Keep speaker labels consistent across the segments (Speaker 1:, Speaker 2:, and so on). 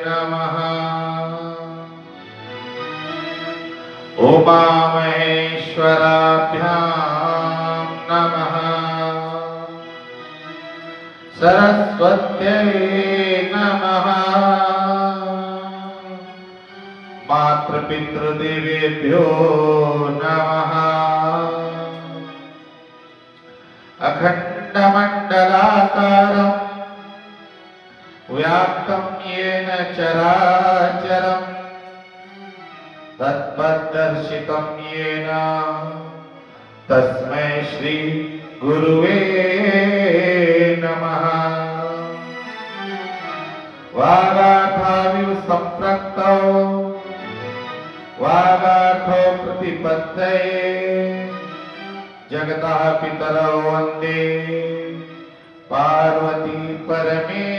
Speaker 1: नमः। उमामहेश्वराभ्यां नमः। सरस्वत्यै नमः। मातृपितृदेवेभ्यो नमः। अखण्डमण्डलाकारं व्याप्तं येन चराचरं तत्पदर्शितं येन तस्मै श्री गुरुवे नमः। वागार्थाविव सम्पृक्तौ वागार्थो प्रतिपत्तये जगतः पितरौ वन्दे पार्वती परमेश्वरौ।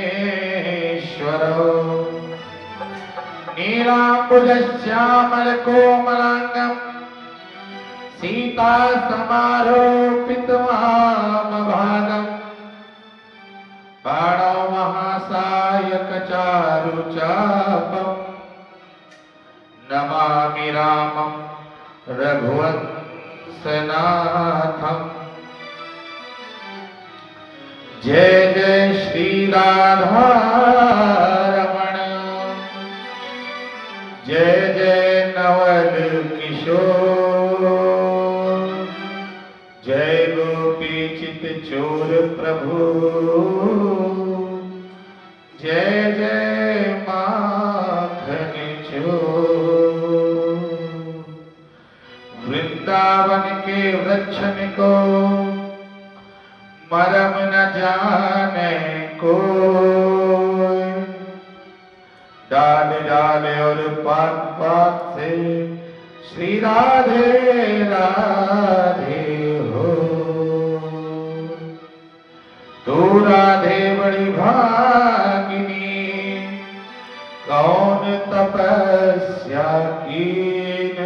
Speaker 1: नीलाम्बुजश्यामलकोमलाङ्गं सीतासमारोपितवामभागं बाणौ महासायकचारुचापं नमामि रामं रघुवंशनाथम्। जय जय श्री राधा रमण, जय जय नवल किशोर, जय गोपी चित चोर प्रभु, जय जय माखन चोर। वृंदावन के वृक्षन को मरम न जाने को, डाल डाल और पात पात से श्री राधे राधे हो। तू राधे बड़ी भागिनी, कौन तपस्या कीन,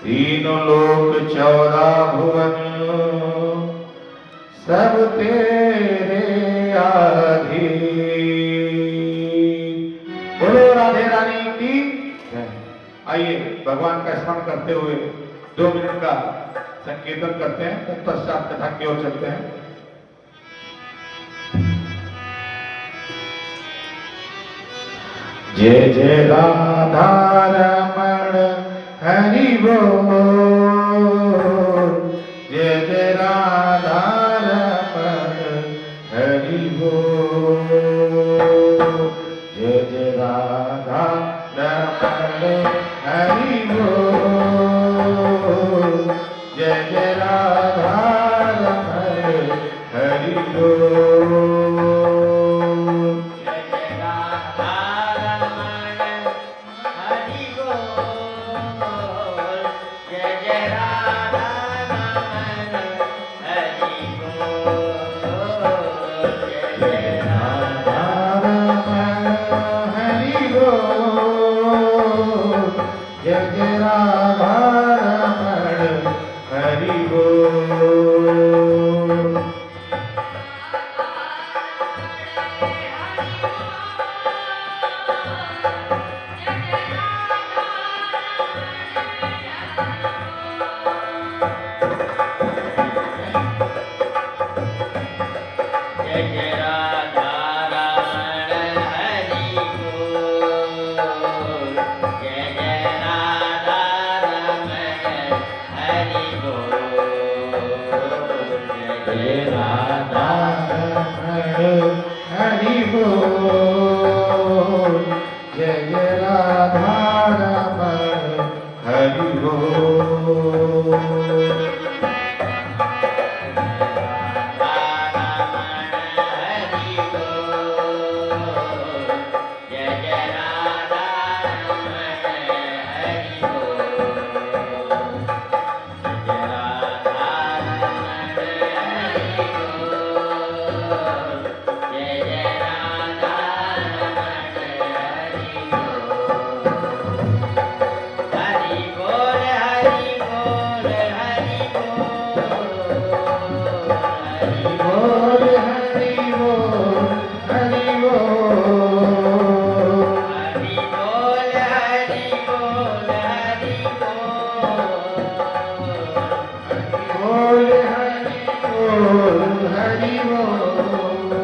Speaker 1: तीनों लोक 14 भुवन सब तेरे अधीन। बोलो राधे रानी की जय। आइए भगवान का स्मरण करते हुए 2 मिनट का संकीर्तन करते हैं, तत्पश्चात कथा की ओर चलते हैं। जय जय राधा रमण हरि बोल, जय जय राधा रमण हरि बोल, जय जय राधा रमण हरि बोल, जय जय राधा रमण हरि बोल।
Speaker 2: जय जय राधा
Speaker 1: बोल हरि बोल हरि बोल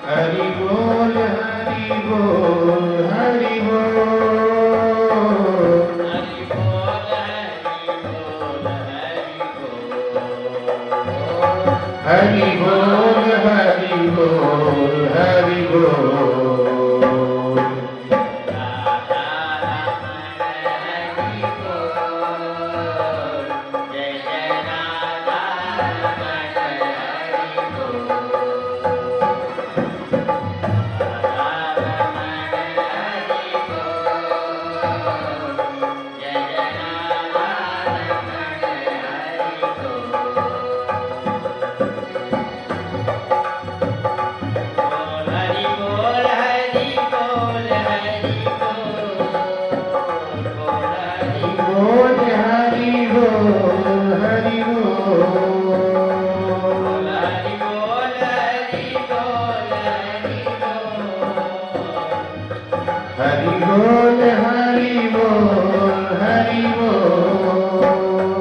Speaker 1: हरि बोल हरि बोल हरि बोल हरि बोल हरि बोल हरि बोल बोल हरि बोल हरि बोल हरि बोल हरि बोल हरि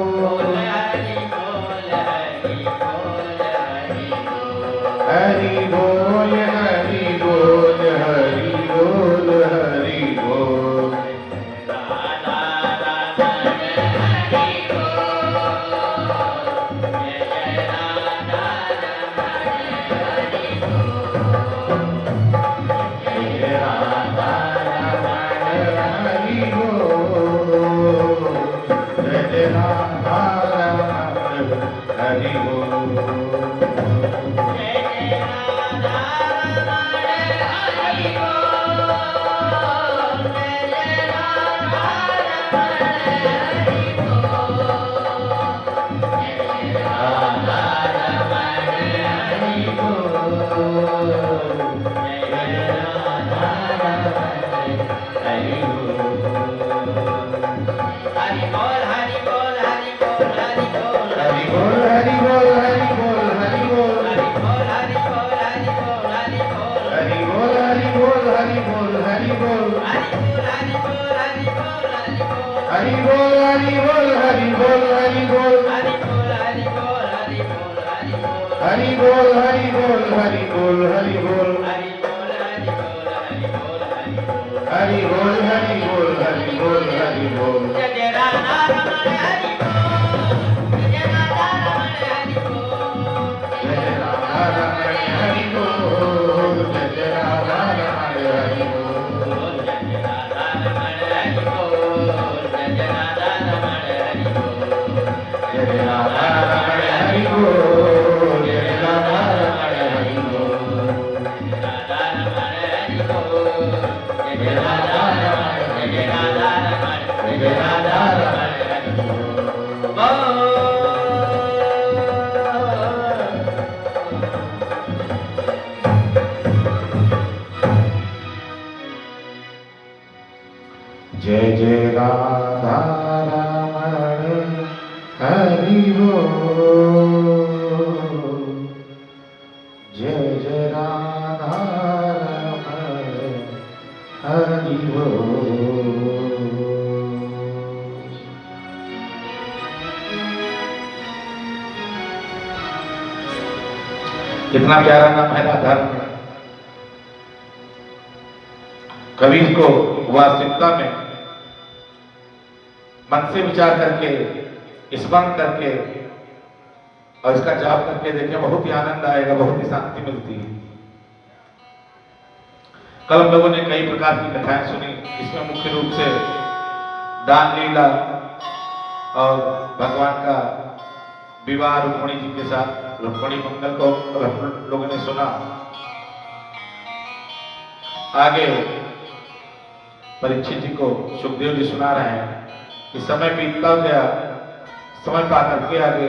Speaker 1: बोल हरि बोल हरि बोल हरि बोल हरि बोल हरि बोल हरि बोल हरि बोल हरि बोल हरि बोल हरि बोल हरि बोल हरि बोल जय राधा रमण हरि बोल जय राधा रमण हरि बोल जय राधा रमण हरि बोल जय राधा रमण हरि बोल जय राधा रमण हरि बोल जय राधा रमण हरि बोल जय राधा रमण हरि बोल जय राधा रमण हरि बोल राधा रमण हरि बोल जय राधा रमण जय राधा रमण जय राधा रमण हरि बोल जय जय राधा रमण हरि बोल जय जय राधा रमण हरि बोल कितना प्यारा नाम है राधा रमण। कवि को वास्तविकता में मन से विचार करके स्मरण करके और इसका जाप करके देखें, बहुत ही आनंद आएगा, बहुत ही शांति मिलती है। कल हम लोगों ने कई प्रकार की कथाएं सुनी, इसमें मुख्य रूप से दान लीला और भगवान का विवाह रुक्मिणी जी के साथ, रुक्मिणी मंगल को लोगों ने सुना। आगे परीक्षित जी को सुखदेव जी सुना रहे हैं। इस समय बीतता गया, समय पा करके आगे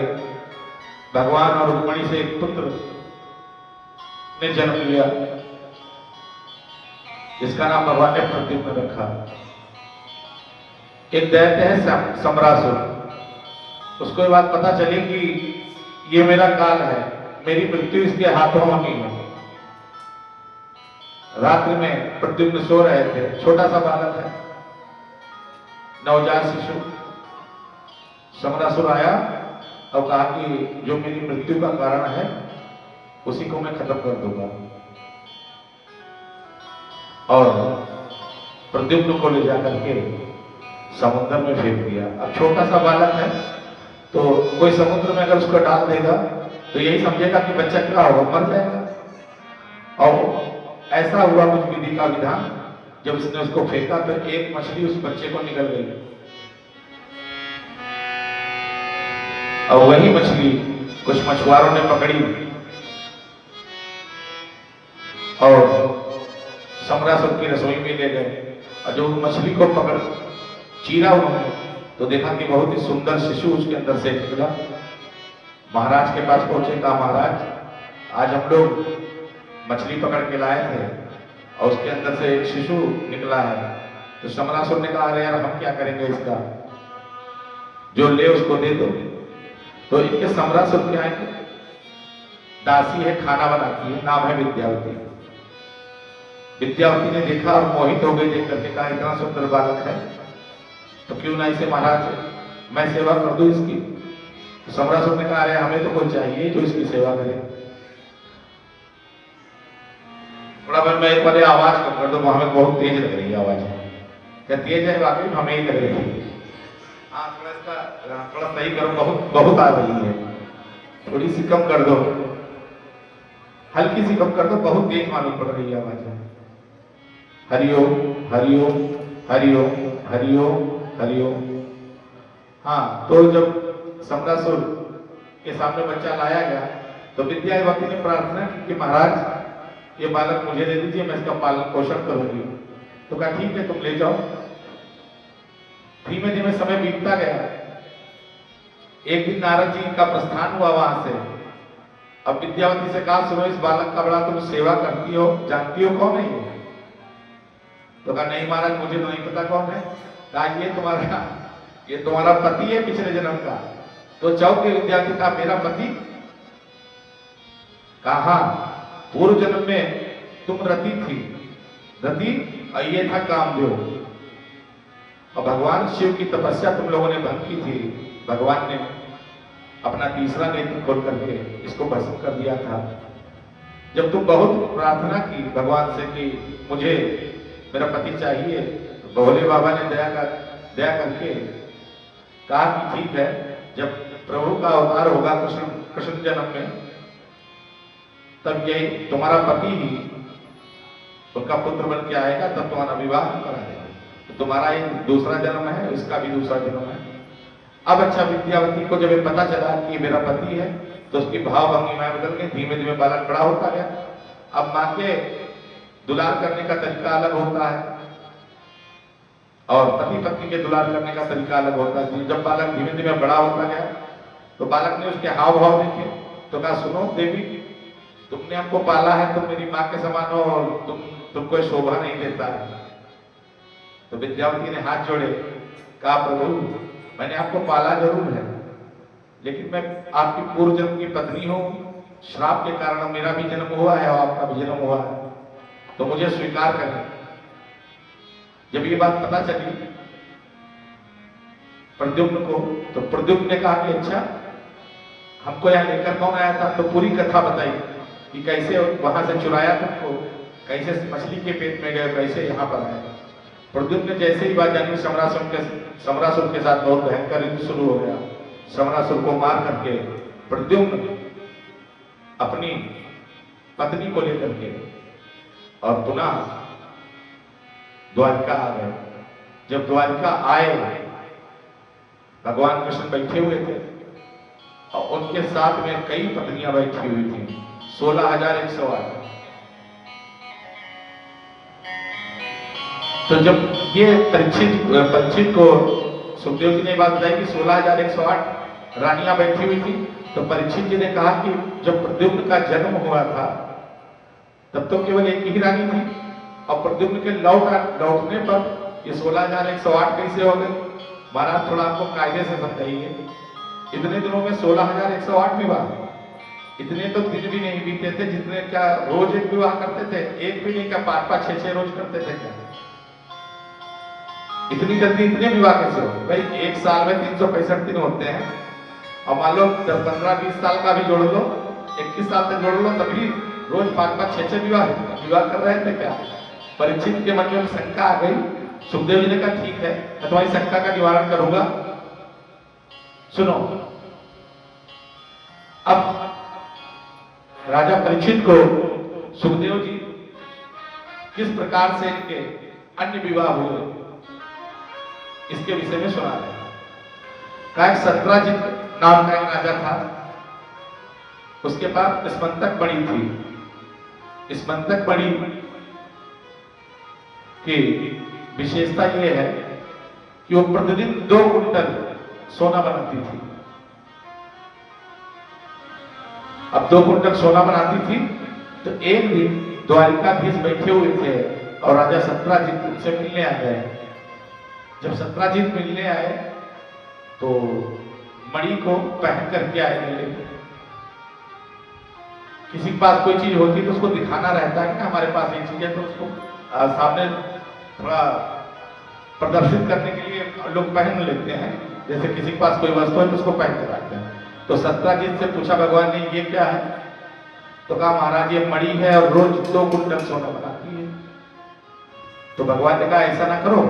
Speaker 1: भगवान और रुक्मिणी से एक पुत्र ने जन्म लिया, जिसका नाम भगवान ने प्रद्युम्न रखा। एक दैत्य है सम्रासुर, उसको ये बात पता चली कि ये मेरा काल है, मेरी मृत्यु इसके हाथों होनी है। रात्रि में प्रद्युम्न सो रहे थे, छोटा सा बालक है, नवजात शिशु। समरासुर आया और कहा कि जो मेरी मृत्यु का कारण है उसी को मैं खत्म कर दूंगा, और प्रद्युम्न को ले जाकर के समुद्र में फेंक दिया। अब छोटा सा बालक है तो कोई समुद्र में अगर उसको डाल देगा तो यही समझेगा कि बच्चा क्या होगा, मर जाएगा। और ऐसा हुआ कुछ विधि का विधान, जब उसने उसको फेंका तो एक मछली उस बच्चे को निकल गई, और वही मछली कुछ मछुआरों ने पकड़ी और समरासुर की रसोई में ले गए। और जो मछली को पकड़ चीरा उन्होंने तो देखा कि बहुत ही सुंदर शिशु उसके अंदर से निकला। महाराज के पास पहुंचे, कहा महाराज आज हम लोग मछली पकड़ के लाए थे और उसके अंदर से एक शिशु निकला है। तो समरासुर ने कहा अरे यार हम क्या करेंगे इसका, जो ले उसको दे दो। तो इनके समरासुर क्या है, दासी है, खाना बनाती है, नाम है विद्यावती। विद्यावती ने देखा और मोहित हो गई, देख करके कहा इतना सुंदर बालक है तो क्यों ना इसे महाराज मैं सेवा कर दूं इसकी। तो समरासुर ने कहा अरे हमें तो कोई चाहिए जो इसकी सेवा करे। थोड़ा बार मैं एक बार आवाज कम कर दो, हमें बहुत तेज लग रही है आवाज। क्या तेज है? वाकई हमें ही लग रही है। हाँ थोड़ा इसका थोड़ा सही करो, बहुत बहुत आ रही है, थोड़ी सी कम कर दो, हल्की सी कम कर दो, बहुत तेज मालूम पड़ रही है आवाज। हरिओम हरिओम हरिओम हरिओम हरिओम। हाँ तो जब समरासुर के सामने बच्चा लाया गया तो विद्यावती ने प्रार्थना की कि महाराज ये बालक मुझे दे दीजिए, मैं इसका पालन पोषण करूंगी। तो कहा ठीक है तुम ले जाओ। धीमे धीमे समय बीतता गया। एक दिन नारद जी का प्रस्थान हुआ वहां से। अब विद्यावती से कहा सुनो इस बालक का बड़ा तुम सेवा करती हो, जानती हो कौन है ये? तो कहा नहीं महाराज मुझे तो नहीं पता कौन है। कहा ये तुम्हारा पति है पिछले जन्म का। तो जाओ के विद्यार्थी का मेरा पति? कहा पूर्व जन्म में तुम रति थी, रति और ये था कामदेव, और भगवान शिव की तपस्या तुम लोगों ने भंग की थी। भगवान ने अपना तीसरा नेत्र खोल करके इसको भस्म कर दिया था। जब तुम बहुत प्रार्थना की भगवान से कि मुझे मेरा पति चाहिए, तो भोले बाबा ने दया करके कहा कि ठीक है, जब प्रभु का अवतार होगा कृष्ण जन्म में, तब ये तुम्हारा पति ही उनका पुत्र बन के आएगा, तब तुम्हारा विवाह कराएगा। तो तुम्हारा एक दूसरा जन्म है, इसका भी दूसरा जन्म है। अब अच्छा विद्यावती को जब ये पता चला कि मेरा पति है तो उसकी भाव भंगिमाएं बदल गई। धीमे धीमे बालक बड़ा होता गया। अब माँ के दुलार करने का तरीका अलग होता है और पति पत्नी के दुलार करने का तरीका अलग होता है। जब बालक धीमे धीमे बड़ा होता गया तो बालक ने उसके हाव भाव देखे तो कहा सुनो देवी, तुमने हमको पाला है, तुम मेरी माँ के समान हो और तुमको शोभा नहीं देता है। तो विद्यावती ने हाथ जोड़े, कहा प्रभु मैंने आपको पाला जरूर है, लेकिन मैं आपकी पूर्व जन्म की पत्नी हूं। श्राप के कारण मेरा भी जन्म हुआ है और आपका भी जन्म हुआ है, तो मुझे स्वीकार करें। जब ये बात पता चली प्रद्युम्न को, तो प्रद्युम्न ने कहा कि अच्छा हमको यहाँ लेकर कौन आया था? तो पूरी कथा बताई कि कैसे वहां से चुराया तुमको, कैसे मछली के पेट में गए, कैसे यहाँ पर आए। प्रद्युम्न ने जैसे ही बात जानी समरासुर के साथ बहुत भयंकर युद्ध शुरू हो गया। समरासुर को मार करके प्रद्युम्न अपनी पत्नी को लेकर के और पुनः द्वारका आ गए। जब द्वारका आए भगवान कृष्ण बैठे हुए थे और उनके साथ में कई पत्नियां बैठी हुई थी, 16,108। तो जब ये परीक्षित को सुखदेव जी ने बात बताई कि 16,108 रानियां बैठी हुई थी, तो परीक्षित जी ने कहा कि जब प्रद्युम्न का जन्म हुआ था तब तो केवल एक ही रानी थी, और प्रद्युम्न के लौटने पर ये 16,108 कैसे हो गए? महाराज थोड़ा आपको कायदे से समझाइए, इतने दिनों में 16,108 विवाह, इतने तो दिन भी नहीं बीते थे जितने क्या रोज एक विवाह करते थे, एक भी नहीं क्या 5-5 6-6 रोज करते थे क्या? इतनी जल्दी इतने विवाह कैसे हो भाई? एक साल में 365 दिन होते हैं और मान लो 15-20 साल का भी जोड़ लो, 21 साल तक जोड़ लो, तभी रोज 5-5 6-6 विवाह कर रहे थे क्या? परीक्षित के मन में शंका आ गई। सुखदेव जी ने कहा ठीक है, मैं तुम्हारी शंका का निवारण करूंगा। सुनो, अब राजा परीक्षित को सुखदेव जी किस प्रकार से इनके अन्य विवाह हुए इसके विषय में सुना रहे हैं। कहा सत्राजित नाम का एक राजा था, उसके पास स्मंतक मणि थी। स्मंतक मणि की विशेषता यह है कि वो प्रतिदिन 2 कुंटल सोना बनाती थी। अब 2 कुंटल सोना बनाती थी तो एक दिन द्वारिकाधीश बैठे हुए थे और राजा सत्राजित उनसे मिलने आ गए। जब सत्राजित मिलने आए तो मणि को पहन करके आए मिले। किसी के पास कोई चीज होती है तो उसको दिखाना रहता है कि हमारे पास ये चीज है, तो उसको सामने थोड़ा प्रदर्शित करने के लिए लोग पहन लेते हैं। जैसे किसी के पास कोई वस्तु है तो उसको पहन कर रखते हैं। तो सत्राजित से पूछा भगवान ने ये क्या है? तो कहा महाराज ये मणि है और रोज 2 कुंटल सोना बनाती है। तो भगवान ने कहा ऐसा ना करो,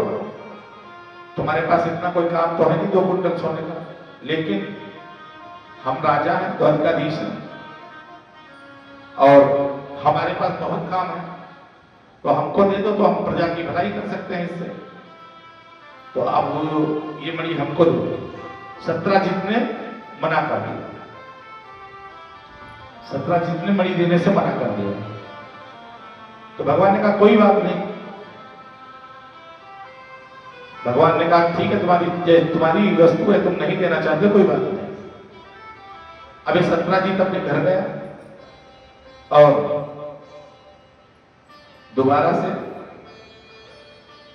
Speaker 1: तुम्हारे पास इतना कोई काम तो है नहीं 2 कुंटल सोने का, लेकिन हम राजा हैं, द्वारकाधीश हैं और हमारे पास बहुत काम है, तो हमको दे दो तो हम प्रजा की भलाई कर सकते हैं इससे। तो अब ये मणि हमको दो। सत्राजित ने मना कर दिया। सत्राजित ने मणि देने से मना कर दिया। तो भगवान ने कहा कोई बात नहीं। भगवान ने कहा ठीक है, तुम्हारी वस्तु है, तुम नहीं देना चाहते, कोई बात नहीं। अभी सत्राजित अपने घर गया और दोबारा से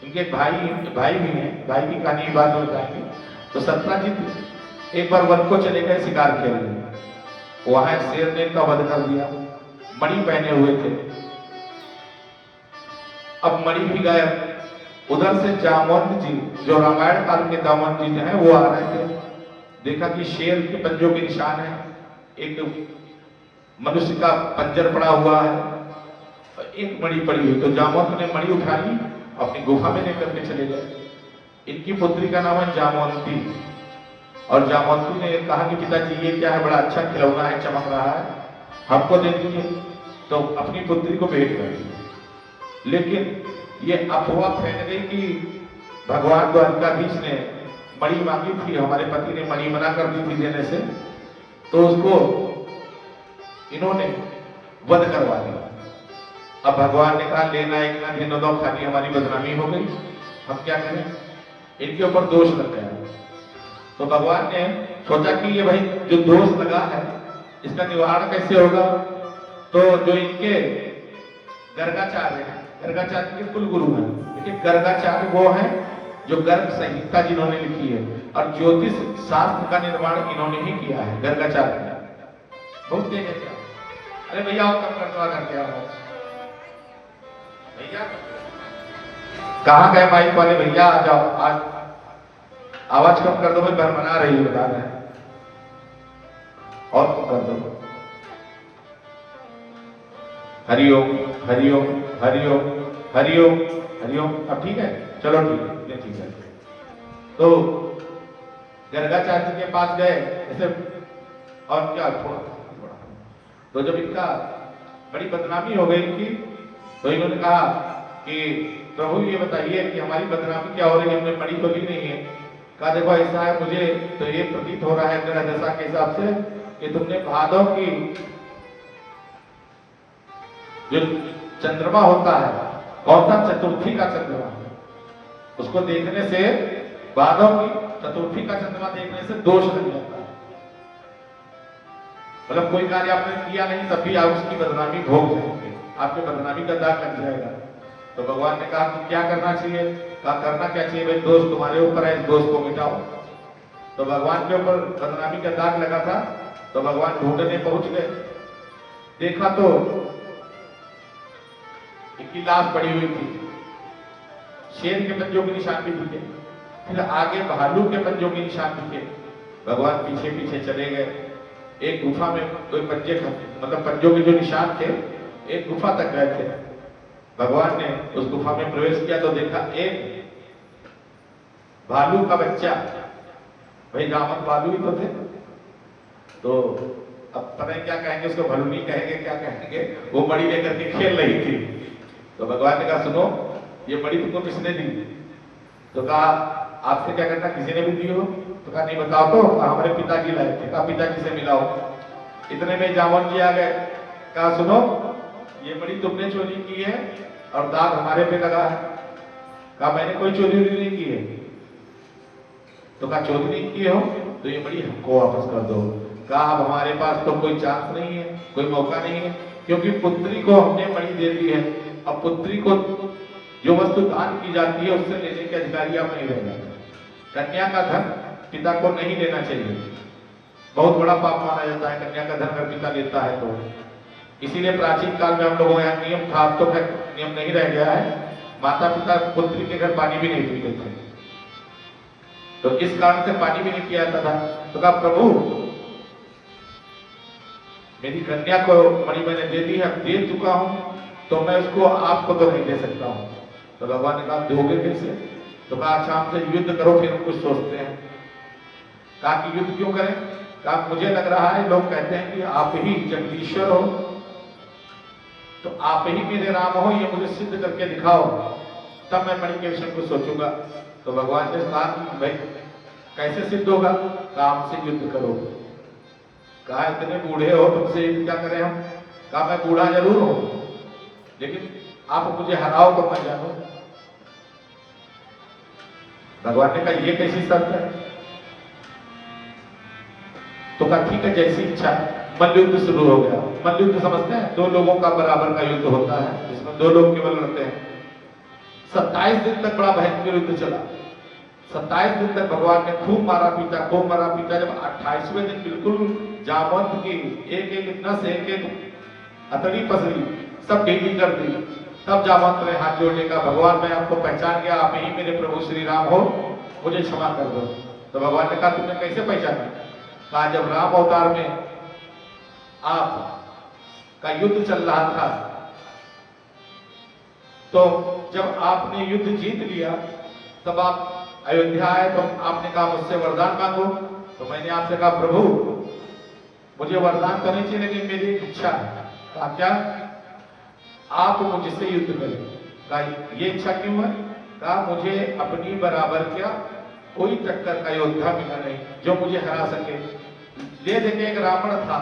Speaker 1: इनके भाई भी हैं, भाई की कहानी बाद में बताएंगे। तो सत्राजित एक बार वन को चले गए शिकार खेलने। वहां शेर ने इनका वध कर दिया। मणि पहने हुए थे। अब मणि भी गायब। उधर से जामवंत जी, जो रामायण काल के जामवंत जी हैं, वो आ रहे थे। देखा कि शेर के पंजों के निशान है, एक मनुष्य का पंजर पड़ा हुआ है, एक मणि पड़ी हुई। तो जामवंत ने मणि उठा ली, अपनी गुफा में लेकर के चले गए। इनकी पुत्री का नाम है जामवंती। और जामवंती ने कहा कि पिताजी ये क्या है, बड़ा अच्छा खिलौना है, चमक रहा है, हमको दे दीजिए। तो अपनी पुत्री को भेंट कर दी। लेकिन ये अफवाह फैल गई कि भगवान द्वारकाधीश ने मणि मांगी थी, हमारे पति ने मणि मना कर दी थी देने से, तो उसको इन्होंने वध करवा दिया। अब भगवान ने कहा लेना एक ना देना दो, खाली हमारी बदनामी हो गई, हम क्या करें? इनके ऊपर दोष लग गया। तो भगवान ने सोचा कि ये भाई जो दोष लगा है इसका निवारण कैसे होगा। तो जो इनके गर्गाचार्य हैं, गर्गाचार्य के कुल गुरु हैं, देखिए गर्गाचार्य वो हैं जो गर्ग संहिता जिन्होंने लिखी है और ज्योतिष शास्त्र का निर्माण इन्होंने ही किया है, गर्गाचार्य ने। बहुत तेज है क्या? अरे भैया और कम करके आओ भैया, कहाँ गए माइक वाले भैया? आ जाओ, आज आवाज कम कर दो भाई, बना रही है, बता रहे हैं, और कम कर दो। हरिओम हरिओम हरिओम हरिओम हरिओम। अब ठीक है, चलो ठीक है, ठीक है। तो गर्गाचार्य के पास गए ऐसे, और क्या थोड़ा। तो जब इनका बड़ी बदनामी हो गई इनकी, तो इन्होंने कहा कि प्रभु ये बताइए कि हमारी बदनामी क्या हो रही है, हमने मणि तो ली नहीं है। कहा देखो ऐसा है, मुझे तो ये प्रतीत हो रहा है ग्रह दशा के हिसाब से कि तुमने भादव की जो चंद्रमा होता है, कौन सा चतुर्थी का चंद्रमा, उसको देखने से, भादव की चतुर्थी का चंद्रमा देखने से दोष लग जाता है। मतलब कोई कार्य आपने किया नहीं तब भी आप उसकी बदनामी भोग जाएंगे, आपके बदनामी का दाग लग जाएगा। तो भगवान ने कहा कि क्या करना चाहिए? कहा करना क्या चाहिए भाई, दोष तुम्हारे ऊपर है, इस दोष को मिटाओ। तो भगवान के ऊपर बदनामी का दाग लगा था, तो भगवान ढूंढने पहुंच गए देखा तो एक की लाश पड़ी हुई थी, शेर के पंजों के निशान भी दिखे, फिर आगे भालू के पंजों के निशान दिखे। भगवान पीछे पीछे चले गए, एक गुफा में कोई पंजे मतलब पंजों के जो निशान थे एक गुफा तक गए थे। भगवान ने उस गुफा में प्रवेश किया तो देखा एक भालू का बच्चा, भाई रावण भालू ही तो थे, तो अब पता नहीं क्या कहेंगे उसको, भलूनी कहेंगे क्या कहेंगे, वो मणि लेकर के खेल रही थी। तो भगवान ने कहा सुनो ये मणि तुमको किसने दी? तो कहा आपसे क्या करना, किसी ने भी दी हो? तो कहा नहीं बताओ तो। हमारे पिताजी लाए थे। कहा पिताजी से मिलाओ। इतने में जामवन जी आ गए। कहा सुनो ये मणि तुमने चोरी की है और दाग हमारे पे लगा है। कहा मैंने कोई चोरी नहीं की है। तो कहा चोरी नहीं की हो तो ये मणि हमको वापस कर दो। कहा अब हमारे पास तो कोई चांस नहीं है, कोई मौका नहीं है, क्योंकि पुत्री को हमने मणि दे दी है। अब पुत्री को जो वस्तु दान की जाती है उससे लेने के अधिकारी आप नहीं रहेगा। कन्या का धन पिता को नहीं लेना चाहिए, बहुत बड़ा पाप माना जाता है कन्या का धन अगर पिता लेता है तो। इसीलिए प्राचीन काल में हम लोगों यहाँ नियम था, अब तो नियम नहीं रह गया है, माता पिता पुत्री के घर पानी भी नहीं पीते थे, तो इस कारण से पानी भी नहीं पिया जाता था। तो कहा प्रभु मेरी कन्या को मणि मैंने दे दी है, दे चुका हूं, तो मैं उसको आपको तो नहीं दे सकता हूं। तो भगवान ने कहा दोगे कैसे? तो कहा अच्छा हमसे युद्ध करो फिर हम कुछ सोचते हैं। कहा कि युद्ध क्यों करें? कहा मुझे लग रहा है लोग कहते हैं कि आप ही जगदीश्वर हो, तो आप ही मेरे राम हो, ये मुझे सिद्ध करके दिखाओ, तब मैं मणि के विषय को सोचूंगा। तो भगवान ने कहा कि भाई कैसे सिद्ध होगा? काम से युद्ध करो। कहा इतने बूढ़े हो तुमसे युद्ध क्या करें हम? कहा मैं बूढ़ा जरूर हूं लेकिन आप मुझे हराओ तो मैं जानू। भगवान ने कहा ये कैसी शर्त है? तो कहा ठीक है जैसी इच्छा। मल्लयुद्ध शुरू हो गया। मल्लयुद्ध समझते हैं, दो लोगों का बराबर का युद्ध होता है जिसमें दो लोग केवल लड़ते हैं। 27 दिन तक बड़ा भयंकर युद्ध चला। 27 दिन तक भगवान ने खूब मारा पीटा, खूब मारा पीटा। जब 28वें दिन बिल्कुल जामवंत की एक एक नस, एक एक अतड़ी पसरी सब ढीली कर दी, तब जामवंत ने हाथ जोड़ने का भगवान मैं आपको पहचान गया, आप ही मेरे प्रभु श्री राम हो, मुझे क्षमा कर दो। तो भगवान ने कहा तुमने कैसे पहचाना? कहा जब राम अवतार में आप का युद्ध चल रहा था, तो जब आपने युद्ध जीत लिया तब आप अयोध्या आए, तो आपने कहा मुझसे वरदान मांगो। तो मैंने आपसे कहा प्रभु मुझे वरदान तो नहीं चाहिए लेकिन मेरी एक इच्छा है। कहा क्या? आप मुझसे युद्ध करें। कहा ये इच्छा क्यों है? कहा मुझे अपनी बराबर क्या कोई टक्कर का योद्धा मिला नहीं जो मुझे हरा सके। ले देखे एक रावण था,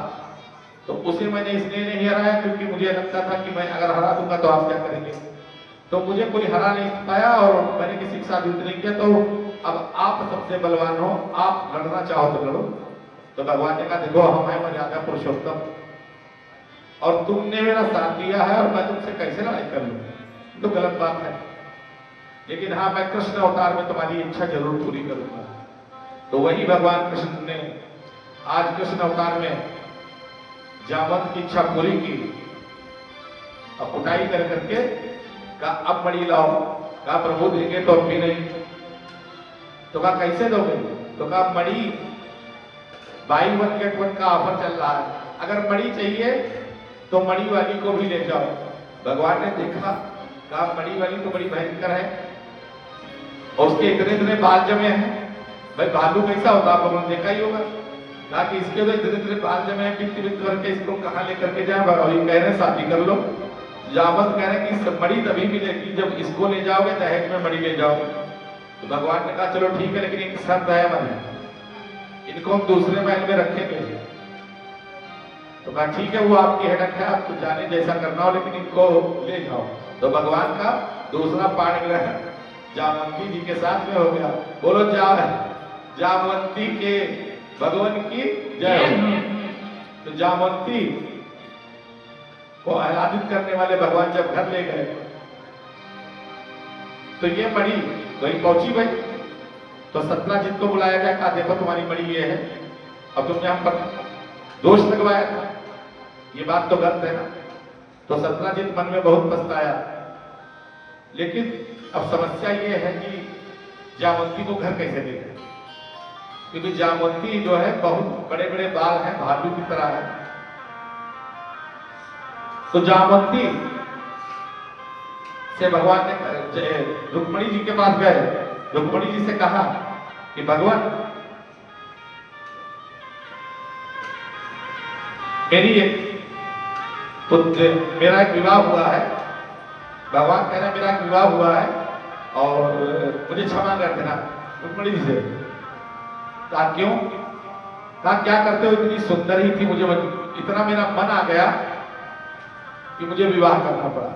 Speaker 1: तो उसे मैंने इसलिए नहीं हराया क्योंकि मुझे लगता था कि मैं अगर हरा दूंगा तो आप क्या करेंगे, तो मुझे कोई हरा नहीं पाया और मैंने किसी के साथ युद्ध नहीं किया। तो अब आप सबसे बलवान हो, आप लड़ना चाहो तो लड़ो। तो भगवान ने कहा देखो हम है मर्यादा पुरुषोत्तम और तुमने मेरा साथ दिया है और मैं तुमसे कैसे लड़ाई कर लूं, तो गलत बात है। लेकिन हाँ मैं कृष्ण अवतार में तुम्हारी इच्छा जरूर पूरी करूंगा। तो वही भगवान कृष्ण ने आज कृष्ण अवतार में जामवंत की इच्छा पूरी की और कुटाई कर करके कहा अब मणि लाओ। कहा प्रभु देंगे तो अब भी नहीं। तो कहा कैसे दोगे? तो कहा मणि बाई 1 get 1 का ऑफर चल रहा है, अगर मणि चाहिए तो मणि वाली को भी ले जाओ। भगवान ने देखा, कहा मणि वाली तो बड़ी भयंकर है और उसके इतने इतने बाल जमे हैं। भाई भालू कैसा होता आप लोगों ने देखा ही होगा। कहा कि इसके तो इतने इतने बाल जमे हैं, बित्ती बित्ती करके इसको कहाँ लेकर के जाए? भगवान कह रहे हैं शादी कर लो। जामवंत कह रहे हैं कि मणि तभी मिलेगी जब इसको ले जाओगे दहेज में मणि ले जाओ। तो भगवान ने कहा चलो ठीक है लेकिन एक शर्त है हमारी, इनको हम दूसरे महल में रखेंगे। तो कहा ठीक है वो आपकी हटक है, आपको जाने जैसा करना हो लेकिन इनको ले जाओ। तो भगवान का दूसरा पाणिग्रह जामवंती जी के साथ में हो गया। बोलो जामवंती के भगवान की जय हो। तो जामवंती को आराधित करने वाले भगवान जब घर ले गए तो ये मणि वही पहुंची भाई। तो सत्यजीत को बुलाया गया, कहा देखो तुम्हारी मणि ये है, अब तुमने हम पर दोष लगवाया था। ये बात तो गलत है ना। तो सत्यजीत मन में बहुत पछताया, लेकिन अब समस्या ये है कि जामवंती को घर कैसे देगा, क्योंकि जामवंती जो है बहुत बड़े बड़े बाल हैं, भालू की तरह है। तो जामवंती से भगवान ने रुक्मणी जी के पास गए, रुक्मणी जी से कहा कि भगवान मेरा एक विवाह हुआ है, भगवान कह रहे हैं मेरा एक विवाह हुआ है और मुझे क्षमा कर देना। रुक्मणी जी से कहा क्यों? कहा क्या करते हो, इतनी सुंदर ही थी, मुझे इतना मेरा मन आ गया कि मुझे विवाह करना पड़ा।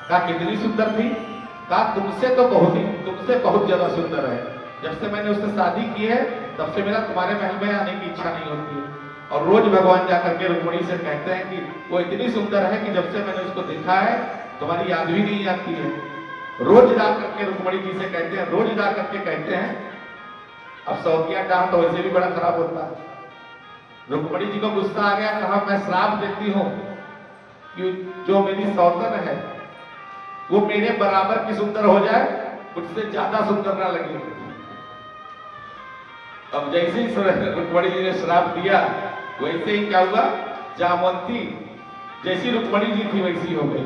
Speaker 1: कहा कितनी सुंदर थी? कहा तुमसे बहुत ज्यादा सुंदर है। जब से मैंने उससे शादी की है तब से मेरा तुम्हारे महल में आने की इच्छा नहीं होती है। और रोज भगवान जाकर के रुक्मणी से कहते हैं कि वो इतनी सुंदर है कि जब से मैंने उसको देखा है तुम्हारी याद भी नहीं आती है। रोज जा करके रुक्मणी जी से कहते हैं, रोज जा करके कहते हैं। अब सौकिया डांट तो वैसे भी बड़ा खराब होता है। रुक्मणी जी को गुस्सा आ गया, कहा मैं श्राप देती हूँ कि जो मेरी सौतन है वो मेरे बराबर की सुंदर हो जाए, मुझसे ज्यादा सुंदर ना लगे। अब जैसे ही रुक्मणी जी ने श्राप दिया वैसे ही क्या हुआ, जामवंती जैसी रुक्मणी जी थी वैसी हो गई।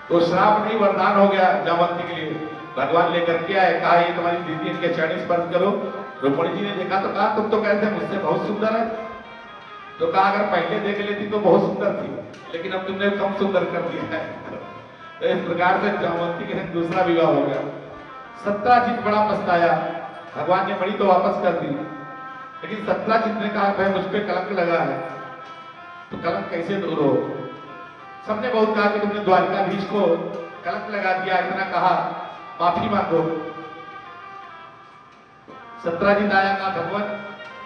Speaker 1: तो श्राप नहीं वरदान हो गया जामवंती के लिए। भगवान लेकर के आए, कहा ये तुम्हारी दीदी, इनके चरण स्पर्श करो। रुक्मणी जी ने देखा तो कहा तुम तो कहते मुझसे बहुत सुंदर है। तो कहा अगर पहले देख लेती तो बहुत सुंदर थी, लेकिन अब तुमने कम सुंदर कर दिया है। तो इस प्रकार से जामवंती के साथ दूसरा विवाह हो गया। सत्यजीत बड़ा पछताया, भगवान ने मणि तो वापस कर दी, लेकिन सत्यजीत ने कहा भाई मुझ पे कलंक लगा है, तो कलंक कैसे दूर हो? सबने बहुत कहा कि तुमने द्वारकाधीश को कलंक लगा दिया, इतना कहा माफी मांगो। सत्यजीत आया, कहा भगवान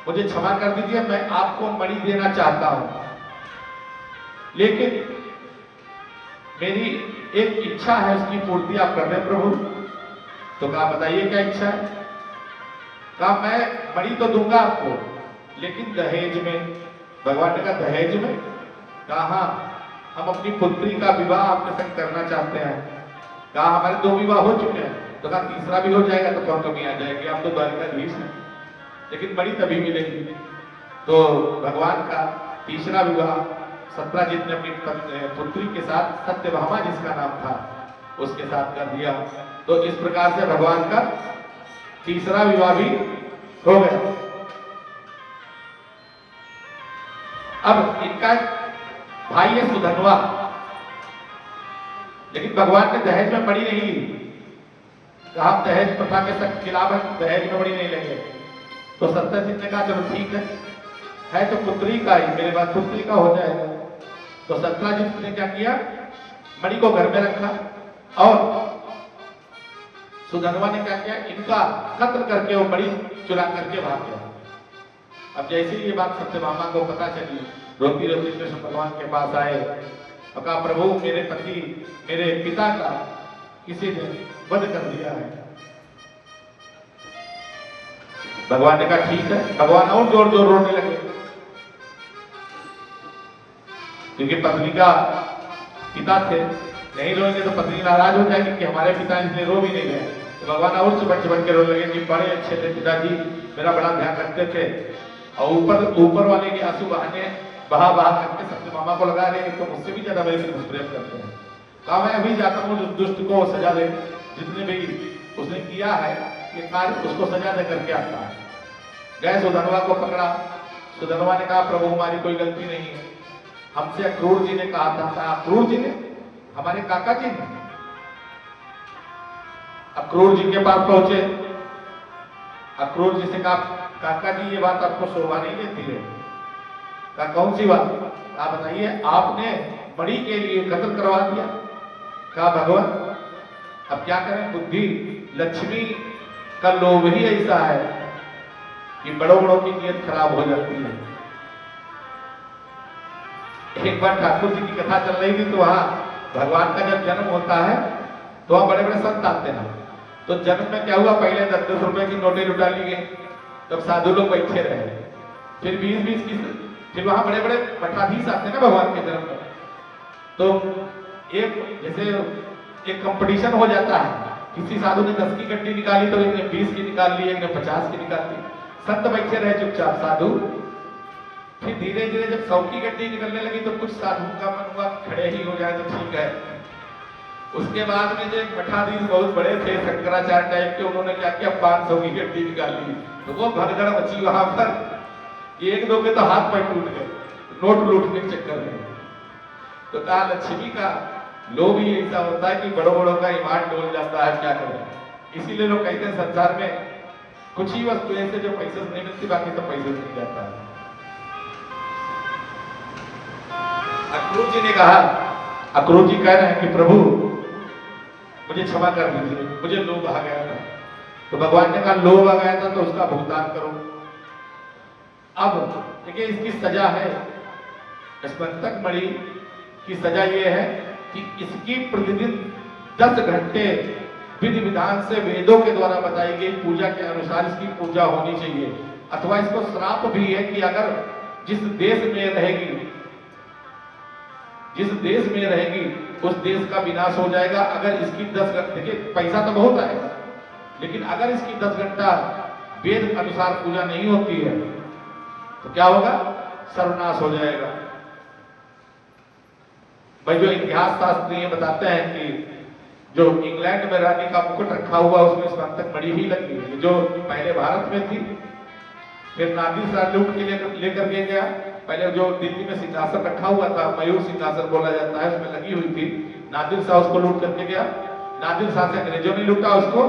Speaker 1: मुझे क्षमा कर दीजिए, मैं आपको मणि देना चाहता हूं, लेकिन मेरी एक इच्छा है, उसकी पूर्ति आप कर दें प्रभु। तो कहा बताइए क्या इच्छा है? कहा मैं मणि तो दूंगा आपको, लेकिन दहेज में। भगवान ने कहा दहेज में? कहा हाँ, हम अपनी पुत्री का विवाह आपके संग करना चाहते हैं। कहा हमारे 2 विवाह हो चुके हैं। तो कहा तीसरा भी हो जाएगा तो कौन कमी आ जाएगी, आप तो द्वारकाधीश हैं, लेकिन मणि तभी मिलेगी। तो भगवान का तीसरा विवाह सत्यजीत ने अपनी पुत्री के साथ, सत्यभामा जिसका नाम था, उसके साथ कर दिया। तो इस प्रकार से भगवान का तीसरा विवाह भी हो गया। अब इनका भाई है सुधनवा, लेकिन भगवान ने दहेज में मणि नहीं ली। कहा दहेज प्रथा के खिलाफ है, दहेज में मणि नहीं लेंगे। तो सत्यजीत ने कहा चलो ठीक है तो पुत्री का ही, मेरे पास पुत्री का हो जाएगा। तो सत्यजीत ने क्या किया, मणि को घर में रखा और सुधनवा ने क्या किया, इनका कत्ल करके वो मणि चुरा करके भाग गया। अब जैसे ये बात सत्यभामा को पता चली, रोती रोती कृष्ण भगवान के पास आए और कहा प्रभु मेरे पति, मेरे पिता का किसी ने वध कर दिया है। भगवान ने कहा ठीक है। भगवान और जोर जोर रोने लगे, क्योंकि पत्नी का पिता थे, नहीं रोएंगे तो पत्नी नाराज हो जाएगी कि हमारे पिता इसलिए रो भी नहीं रहे। तो भगवान और चिपट के रोने लगे कि बड़े अच्छे थे पिताजी, मेरा बड़ा ध्यान रखते थे, और ऊपर वाले के आंसू बहा करके सत्यभामा को लगा रहे हैं, तो मुझसे भी ज्यादा मेरे से दुष्प्रेम करते हैं। कहा मैं अभी जाता हूँ उस दुष्ट को सजा दे, जितने भी उसने किया है ये कार्य उसको सजा दे करके आता है। गए सुधनवा को पकड़ा। सुधनवा ने कहा प्रभु हमारी कोई गलती नहीं है, हमसे अक्रूर जी ने कहा था। अक्रूर जी ने? हमारे काका जी ने। अक्रूर जी के पास पहुंचे, अक्रूर जी से कहा काका जी ये बात आपको शोभा नहीं देती है। कहा कौन सी बात? आप बताइए, आपने मणि के लिए कत्ल करवा दिया। कहा भगवान अब क्या करें, बुद्धि लक्ष्मी का लोभ ही ऐसा है कि बड़ों बड़ों की नीयत खराब हो जाती है। एक बार ठाकुर जी की कथा चल रही थी, तो वहां भगवान का जब जन्म होता है तो वहां बड़े बड़े संत आते हैं। तो जन्म में क्या हुआ, पहले 10-10 रुपए की नोटें लुटा ली गई, तब साधु लोग बैठे रहे, फिर 20-20 की, फिर वहां बड़े बड़े मठाधीश आते हैं ना भगवान के जन्म में, तो एक जैसे एक कंपटीशन हो जाता है, किसी साधु ने 10 की गड्डी निकाली तो एक ने 20 की निकाल ली, एक ने 50 की निकाल ली। संत बैठे रहे चुपचाप साधु। फिर धीरे धीरे जब 100 की गड्डी निकलने लगी तो कुछ साधु का मन हुआ खड़े ही हो जाए तो ठीक है। उसके बाद में जो एक मठाधीश बहुत बड़े थे शंकराचार्य टाइप के, उन्होंने क्या किया 500 की गड्डी निकाली, तो वो भगदड़ मची वहां पर, एक दो के तो हाथ पैर टूट गए नोट लूटने के चक्कर में। तो कहा लक्ष्मी का लोभ ही ऐसा होता है कि बड़ों बड़ों का ईमान डोल जाता है, क्या करें। इसीलिए लोग कहते हैं संसार में कुछ ही वस्तु ऐसे जो पैसे से नहीं मिलती, बाकी तो पैसे से मिल जाता है। अक्रूर जी ने कहा, अक्रूर जी कह रहे हैं कि प्रभु मुझे क्षमा कर दीजिए, मुझे लोभ आ गया था। तो भगवान ने कहा लोभ आ गया था तो उसका भुगतान करो। अब देखिए इसकी सजा है, स्मंतक मणि की सजा ये है कि इसकी प्रतिदिन 10 घंटे विधि विधान से वेदों के द्वारा बताई गई पूजा के अनुसार इसकी पूजा होनी चाहिए। अथवा इसको श्राप भी है कि अगर जिस देश में रहेगी उस देश का विनाश हो जाएगा अगर इसकी 10 घंटे, देखिए पैसा तो बहुत आएगा, लेकिन अगर इसकी 10 घंटा वेद अनुसार पूजा नहीं होती है तो क्या होगा, सर्वनाश हो जाएगा। भाई जो इतिहास शास्त्री ये बताते हैं कि जो इंग्लैंड में रानी का मुकुट रखा हुआ उसमें स्मंतक मणि ही लगी है, जो पहले भारत में थी, फिर नादिर शाह लूट के लेकर के गया। पहले जो दिल्ली में सिंहासन रखा हुआ था, मयूर सिंहासन बोला जाता है, उसमें लगी हुई थी, नादिर शाह उसको लूट करके गया। नादिर शाह से अंग्रेजों ने लूटा, उसको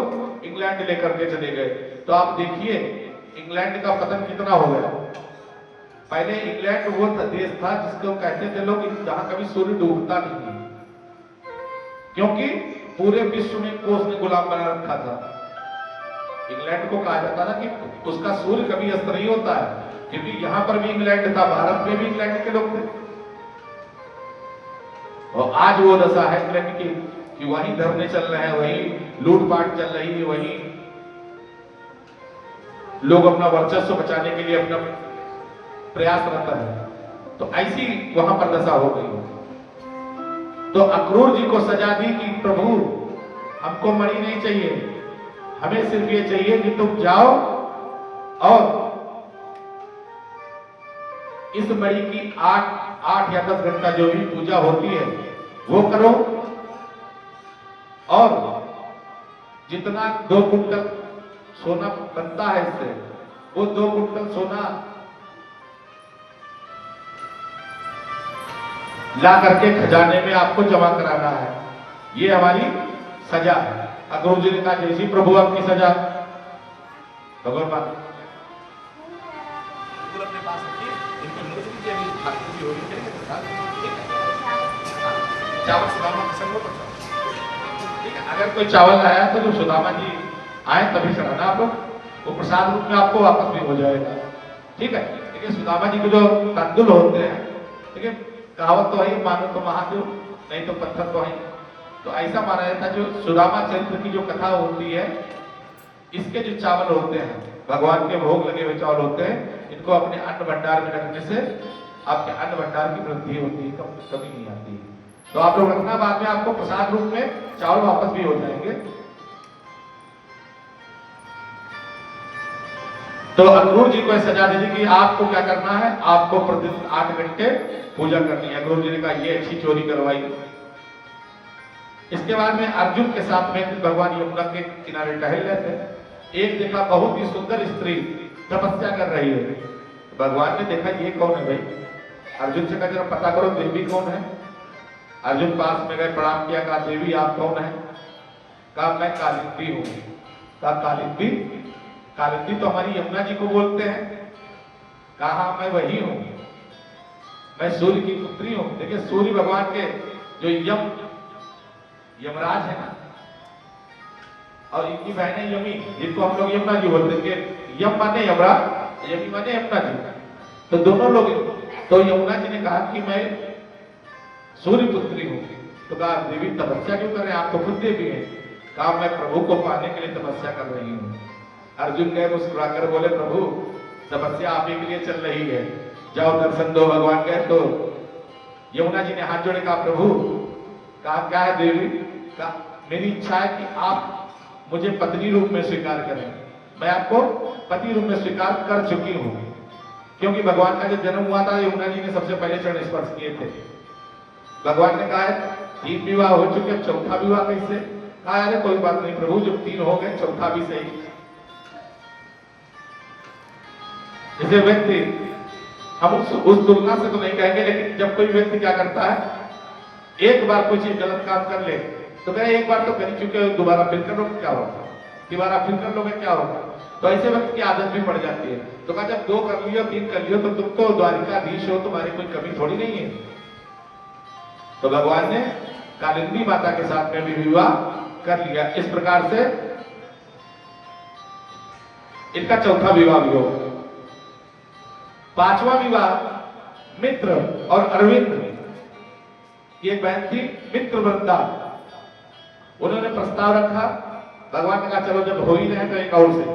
Speaker 1: इंग्लैंड लेकर के चले गए। तो आप देखिए इंग्लैंड का पतन कितना हो गया। पहले इंग्लैंड वो देश था जिसको कहते थे लोग जहां कभी सूर्य डूबता नहीं, क्योंकि पूरे विश्व में को उसने गुलाम बना रखा था। इंग्लैंड को कहा जाता था कि उसका सूर्य कभी अस्त नहीं होता है, क्योंकि यहां पर भी इंग्लैंड था, भारत में भी इंग्लैंड के लोग थे। और आज वो दशा है इंग्लैंड की कि वहीं धरने चल रहे हैं, वहीं लूटपाट चल रही है, वहीं लोग अपना वर्चस्व बचाने के लिए अपना प्रयास रहता है। तो ऐसी वहां पर दशा हो गई। तो अक्रूर जी को सजा दी कि प्रभु हमको मणि नहीं चाहिए, हमें सिर्फ ये चाहिए कि तुम जाओ और इस मणि की 8 या 10 घंटा जो भी पूजा होती है वो करो, और जितना 2 कुंटल सोना बनता है इससे, वो 2 कुंटल सोना ला करके खजाने में आपको जमा कराना है। ये हमारी सजा है। अक्रूर जी ने कहा जैसी प्रभु आपकी सजा। भगवान अपने पास रखिए, इनकी नोट कीजिए, अभी खाती हो रही है, चावल सुदामा के संग में, ठीक है। अगर कोई चावल लाया तो जो सुदामा जी आए तभी चढ़ाना आप लोग, वो प्रसाद रूप में आपको वापस भी हो जाएगा, ठीक है। देखिए सुदामा जी के जो तंदुल होते हैं, ठीक है, कहावत तो है मानो तो महादेव नहीं तो पत्थर तो है, तो ऐसा माना जाता है। जो सुदामा चरित्र की जो कथा होती है, इसके जो चावल होते हैं भगवान के भोग लगे हुए चावल होते हैं, इनको अपने अन्न भंडार में रखने से आपके अन्न भंडार की वृद्धि होती है, कमी नहीं आती है। तो आप लोग रखना, बाद में आपको प्रसाद रूप में चावल वापस भी हो जाएंगे। तो अक्रूर जी को सजा दी कि आपको क्या करना है, आपको प्रतिदिन 8 घंटे पूजा करनी है। अक्रूर जी ने कहा ये अच्छी चोरी करवाई। इसके बाद में अर्जुन के साथ में भगवान यमुना के किनारे टहल रहे थे। एक देखा बहुत ही सुंदर स्त्री तपस्या कर रही है। तो भगवान ने देखा ये कौन है भाई। अर्जुन से कहा जरा पता करो देवी कौन है। अर्जुन पास में गए, प्रणाम किया, कहा देवी आप कौन है। कहा मैं कालिंदी हूँ। कहा कालिंदी, कालिंदी तो हमारी यमुना जी को बोलते हैं। कहा मैं वही हूँ, मैं सूर्य की पुत्री हूँ। देखिए सूर्य भगवान के जो यमराज है ना, और इनकी बहन है यमी, जिनको हम लोग यमुना जी बोलते हैं। यम माने यमराज, यमी माने यमुना जी, तो दोनों लोग। तो यमुना जी ने कहा कि मैं सूर्य पुत्री हूँ। तो कहा देवी तपस्या क्यों कर रहे हैं, आप तो खुद देवी हैं। कहा मैं प्रभु को पाने के लिए तपस्या कर रही हूँ। अर्जुन गए मुस्कुराकर बोले प्रभु तपस्या आप ही के लिए चल रही है, जाओ दर्शन दो भगवान कहे तो यमुना जी ने हाथ जोड़े कहा प्रभु, कहा क्या है देवी, कहा मेरी इच्छा है कि आप मुझे पत्नी रूप में स्वीकार करें। मैं आपको पति रूप में स्वीकार कर चुकी हूं, क्योंकि भगवान का जब जन्म हुआ था यमुना जी ने सबसे पहले चरण स्पर्श किए थे। भगवान ने कहा है 3 विवाह हो चुके, चौथा विवाह कैसे? कहा अरे कोई बात नहीं प्रभु, जब 3 हो गए चौथा भी सही। जैसे व्यक्ति, हम उस तुलना से तो नहीं कहेंगे, लेकिन जब कोई व्यक्ति क्या करता है, एक बार कोई चीज गलत काम कर ले तो कहे एक बार तो कर ही चुके हो, दोबारा फिर कर लो क्या होगा, दोबारा फिर कर लोगे क्या होगा। तो ऐसे व्यक्ति की आदत भी पड़ जाती है। तो कहा जब 2 कर लियो 3 कर लियो तो तुम तो द्वारिकाधीश हो, तुम्हारी कोई कमी थोड़ी नहीं है। तो भगवान ने कालिंदी माता के साथ में भी विवाह कर लिया। इस प्रकार से इनका चौथा विवाह भी हो। 5वां विवाह मित्र और अरविंद, ये बहन थी मित्र वृंदा, उन्होंने प्रस्ताव रखा। भगवान ने कहा चलो जब हो ही रहे तो एक और से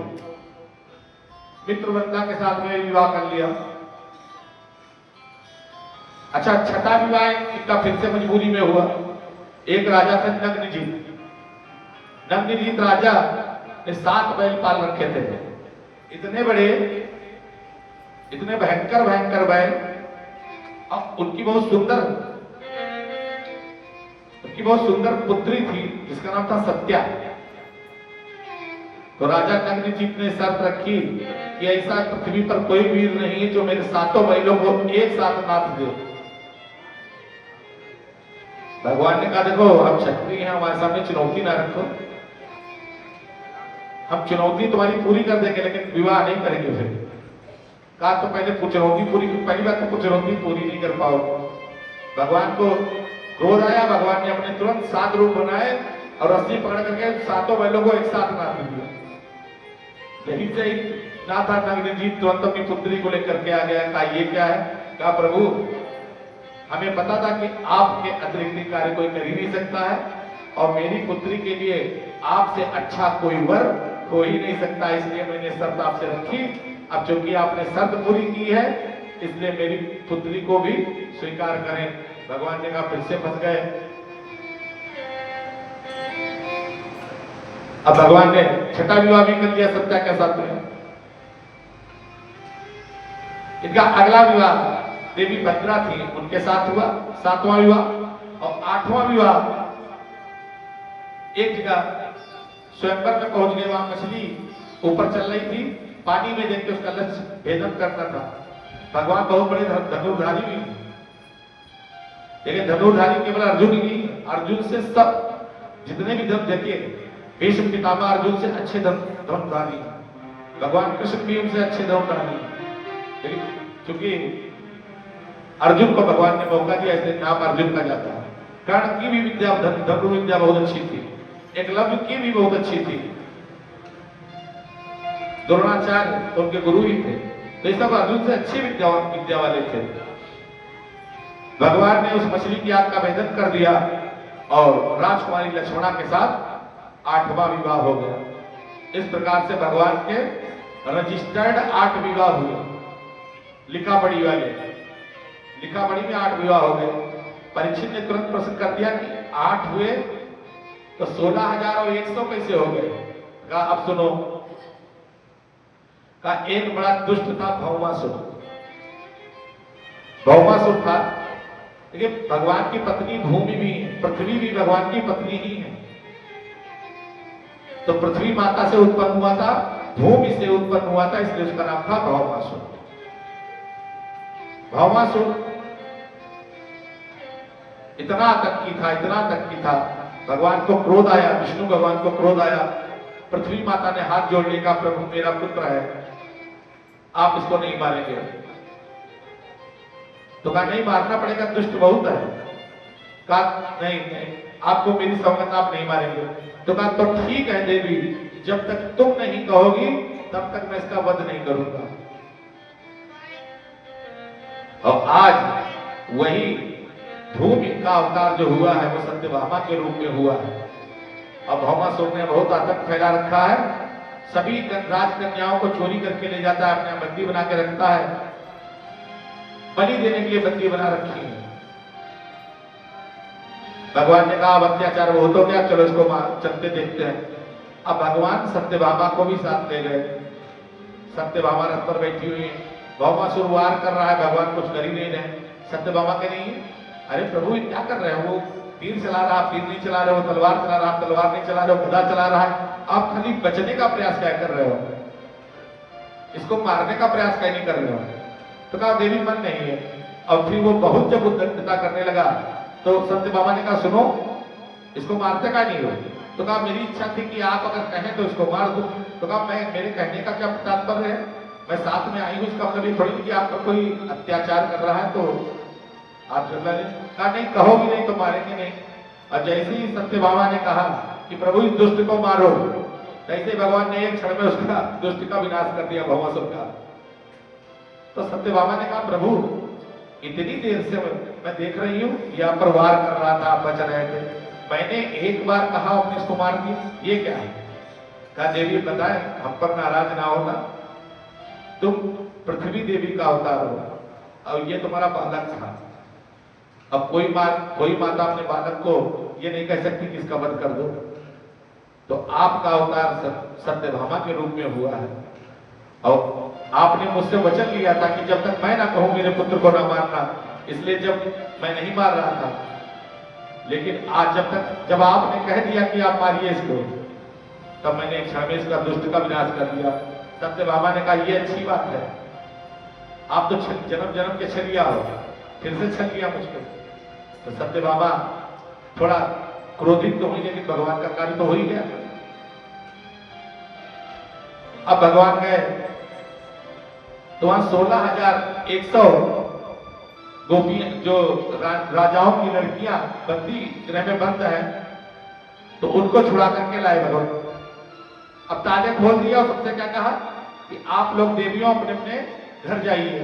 Speaker 1: मित्र वृंदा के साथ में विवाह कर लिया। अच्छा, छठा विवाह इनका फिर से मजबूरी में हुआ। एक राजा थे नग्नजीत। नग्नजीत राजा ने 7 बैल पाल रखे थे, इतने बड़े, इतने भयंकर भयंकर बैल। अब उनकी बहुत सुंदर पुत्री थी जिसका नाम था सत्या। तो राजा नग्नजीत ने शर्त रखी कि ऐसा पृथ्वी पर कोई वीर नहीं है जो मेरे 7 बैलों को एक साथ नाथ दे। भगवान ने कहा देखो हम क्षत्रिय हैं, हमारे सामने चुनौती ना रखो, हम चुनौती तुम्हारी पूरी कर देंगे लेकिन विवाह नहीं करेंगे। फिर कहा तो पहले चुनौती पूरी, पहली बात तो चुनौती पूरी नहीं कर पाओ। भगवान को क्रोध आया, भगवान ने अपने तुरंत 7 रूप बनाए और रस्सी पकड़ करके 7 बैलों को एक साथ नाथ दिया। यही से ही नाथा नग्नजीत तुरंत अपनी पुत्री को लेकर के आ गया। कहा ये क्या है? कहा प्रभु हमें पता था कि आपके अतिरिक्त कार्य कोई कर ही नहीं सकता है और मेरी पुत्री के लिए आपसे अच्छा कोई वर हो ही नहीं सकता, इसलिए मैंने शर्त आपसे रखी। अब चूंकि आपने शर्त पूरी की है इसलिए मेरी पुत्री को भी स्वीकार करें। भगवान ने कहा फिर से फंस गए। अब भगवान ने छठा विवाह भी कर लिया सत्या के साथ में। इनका अगला विवाह देवी भद्रा थी, उनके साथ हुआ 7वां विवाह। और 8वां विवाह एक जगह स्वयंवर में पहुंच गए, वहां मछली ऊपर चल रही थी, पानी में देख के उसका लक्ष्य भेदन करना था। भगवान बहुत बड़े धनुर्धारी भी, लेकिन धनुर्धारी केवल अर्जुन ही नहीं, अर्जुन से सब जितने भी धन देखे, भीष्म पितामह अर्जुन से अच्छे धनुर्धारी, भगवान कृष्ण भी उनसे अच्छे धनुर्धारी। लेकिन चूंकि अर्जुन को भगवान ने मौका दिया इसलिए नाम अर्जुन का जाता है। कर्ण की भी विद्या, धनु विद्या बहुत अच्छी थी, एकलव्य की भी बहुत अच्छी थी, द्रोणाचार्य तो उनके गुरु ही थे, तो ये सब अर्जुन से अच्छी विद्या वाले थे। भगवान ने उस मछली की आग का भेदन कर दिया और राजकुमारी लक्ष्मणा के साथ 8वां विवाह हो गया। इस प्रकार से भगवान के रजिस्टर्ड 8 विवाह हुए। लिखा पढ़ी वाले, लिखा पढ़ी में 8 विवाह हो गए। परीक्षित ने तुरंत प्रश्न कर दिया कि 8 हुए तो 16,100 कैसे हो गए? कहा अब सुनो। कहा एक बड़ा दुष्ट था भौमासुर। भौमासुर था, लेकिन भगवान की पत्नी भूमि भी है, पृथ्वी भी भगवान की पत्नी ही है। तो पृथ्वी माता से उत्पन्न हुआ था, भूमि से उत्पन्न हुआ था, इसलिए उसका नाम था भौमासुर। भौमासुर इतना आतंकी था, इतना आतंकी था, भगवान को क्रोध आया, विष्णु भगवान को क्रोध आया। पृथ्वी माता ने हाथ जोड़ने का, प्रभु मेरा पुत्र है, आप इसको नहीं मारेंगे। तो कहा नहीं मारना पड़ेगा, दुष्ट बहुत है। कहा नहीं नहीं, आपको मेरी सौगंध, आप नहीं मारेंगे। तो कहा तो ठीक है देवी, जब तक तुम नहीं कहोगी तब तक मैं इसका वध नहीं करूंगा। और आज वही भूमि का अवतार जो हुआ है वो सत्यभामा के रूप में हुआ है। अब भौमासुर ने बहुत आतंक फैला रखा है, सभी राजकन्याओं को चोरी करके ले जाता है, अपने बंदी बना के रखता है। बलि देने के लिए बंदी बना रखी है। भगवान ने कहा अब अत्याचार वो तो क्या, चलो इसको चलते देखते हैं। अब भगवान सत्यभामा को भी साथ ले गए। सत्यभामा रथ पर बैठी हुई है, भौमासुर वार कर रहा है, भगवान कुछ कर ही नहीं रहे। सत्यभामा कह रही है अरे प्रभु ये क्या कर रहे हो, वो तीर चला रहा, तीर नहीं चला रहे हो, तलवार चला रहा, तलवार नहीं चला रहे हो, गदा चला रहा है, आप खाली बचने का प्रयास क्या कर रहे हो, इसको मारने का प्रयास क्या नहीं कर रहे हो। तो कहा देवी मन नहीं है। और फिर वो बहुत जब उद्दंडता करने लगा तो सत्यभामा ने कहा सुनो इसको मारते का नहीं हो। तो कहा मेरी इच्छा थी कि आप अगर कहें तो इसको मार दूं। तो कहा मैं मेरे कहने का क्या तात्पर्य है, मैं साथ में आई हूं, इसका मतलब ये थोड़ी कि आपका कोई अत्याचार कर रहा है तो आप चलना नहीं। कहा नहीं कहोगी नहीं तो मारेंगे नहीं। और जैसे ही सत्यभामा ने कहा कि प्रभु इस दुष्ट को मारो, तैसे भगवान ने एक क्षण में उसका दुष्ट का विनाश कर दिया, भौमासुर का। तो सत्यभामा ने कहा प्रभु इतनी देर से मैं देख रही हूं यहाँ पर वार कर रहा था, आप बच रहे थे, मैंने एक बार कहा अपने इसको मार दिया, ये क्या है। कहा देवी बताए हम पर नाराज ना होना, तुम पृथ्वी देवी का अवतार हो और ये तुम्हारा बालक था। अब कोई माता अपने बालक को ये नहीं कह सकती कि इसका वध कर दो। तो आपका अवतार सत्यभामा के रूप में हुआ है और आपने मुझसे वचन लिया था कि जब तक मैं ना कहूं मेरे पुत्र को ना मारना, इसलिए जब मैं नहीं मार रहा था, लेकिन आज जब आपने कह दिया कि आप मारिए इसको, तब मैंने एक क्षण में इसका दुष्ट का विनाश कर दिया। सत्यभामा ने कहा ये अच्छी बात है, आप तो जन्म जन्म के छलिया हो, फिर से छल लिया मुझको। तो सत्यभामा थोड़ा क्रोधित तो हुई, लेकिन भगवान का कार्य तो हो ही गया। अब भगवान गए तो वहां 16,100 गोपियां जो राजाओं की लड़कियां बंदी गृह में बंद है, तो उनको छुड़ा करके लाए भगवान। अब ताले खोल दिया और सबसे क्या कहा कि आप लोग देवियों अपने अपने घर जाइए।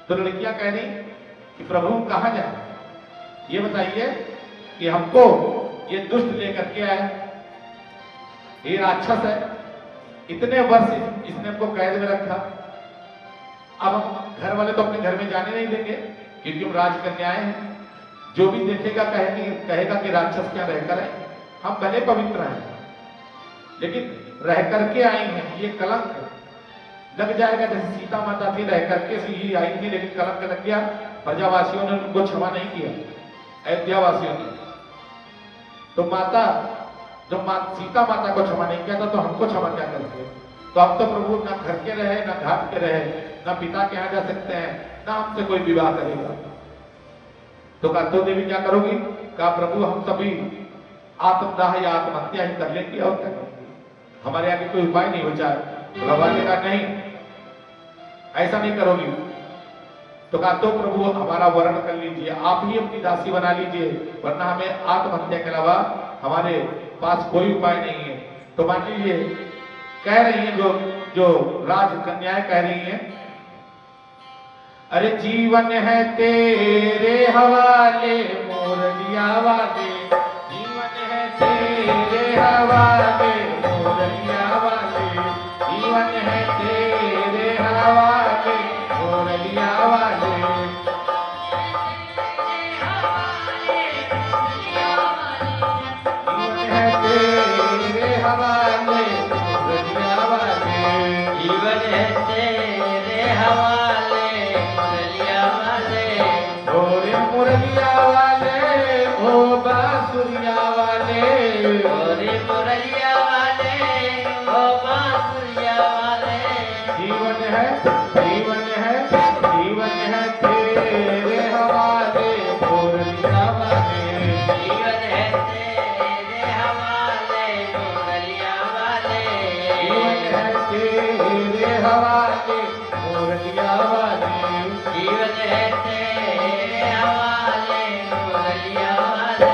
Speaker 1: तो लड़कियां कह रही कि प्रभु हम कहां जाए, ये बताइए कि हमको ये दुष्ट लेकर के आए, ये राक्षस है, इतने वर्ष इसने हमको कैद में रखा, अब हम घर वाले तो अपने घर में जाने नहीं देंगे क्योंकि हम राजकन्याएं हैं। जो भी देखेगा कहेगा कि राक्षस क्या रहकर है, हम भले पवित्र हैं लेकिन रह करके आई हैं, ये कलंक लग जाएगा। जैसे सीता माता थी रह करके ही आई थी, लेकिन कलंक लग गया, प्रजावासियों ने उनको क्षमा नहीं किया, अयोध्या वासियों ने। तो माता जब सीता माता को क्षमा नहीं किया था तो हमको क्षमा क्या करते। तो अब तो प्रभु ना घर के रहे, ना घाट के रहे, ना पिता के यहाँ जा सकते हैं, ना हमसे कोई विवाह करेगा। तो कहा तो देवी क्या करोगी। कहा प्रभु हम सभी आत्मदाह या आत्महत्या ही कर लेंगे और क्या करेंगे, हमारे आगे कोई उपाय नहीं बचा है। तो भगवान ने कहा नहीं ऐसा नहीं करोगी। तो कहा तो प्रभु हमारा वर्ण कर लीजिए, आप ही अपनी दासी बना लीजिए, वरना हमें आत्महत्या के अलावा हमारे पास कोई उपाय नहीं है। तो मान लीजिए कह रही है जो राजकन्याएं कह रही हैं, अरे जीवन है तेरे हवाले मोरलिया वाले, जीवन है तेरे हवाले मोरलिया वाले, जीवन है तेरे हवाले मोरलिया वाले, जीवन है तेरे हवाले मोरलिया वाले,
Speaker 2: जीवन है तेरे हवाले मुरलिया वाले,
Speaker 1: ओरे मुरलिया वाले ओ बांसुरिया वाले,
Speaker 2: ओरे मुरलिया वाले ओ बांसुरिया वाले,
Speaker 1: जीवन है तेरे हवाले मुरलिया वाले,
Speaker 2: जीवन है तेरे हवाले मुरलिया वाले,
Speaker 1: जीवन है तेरे हवाले मुरलिया वाले,
Speaker 2: जीवन है तेरे हवाले मुरलिया वाले।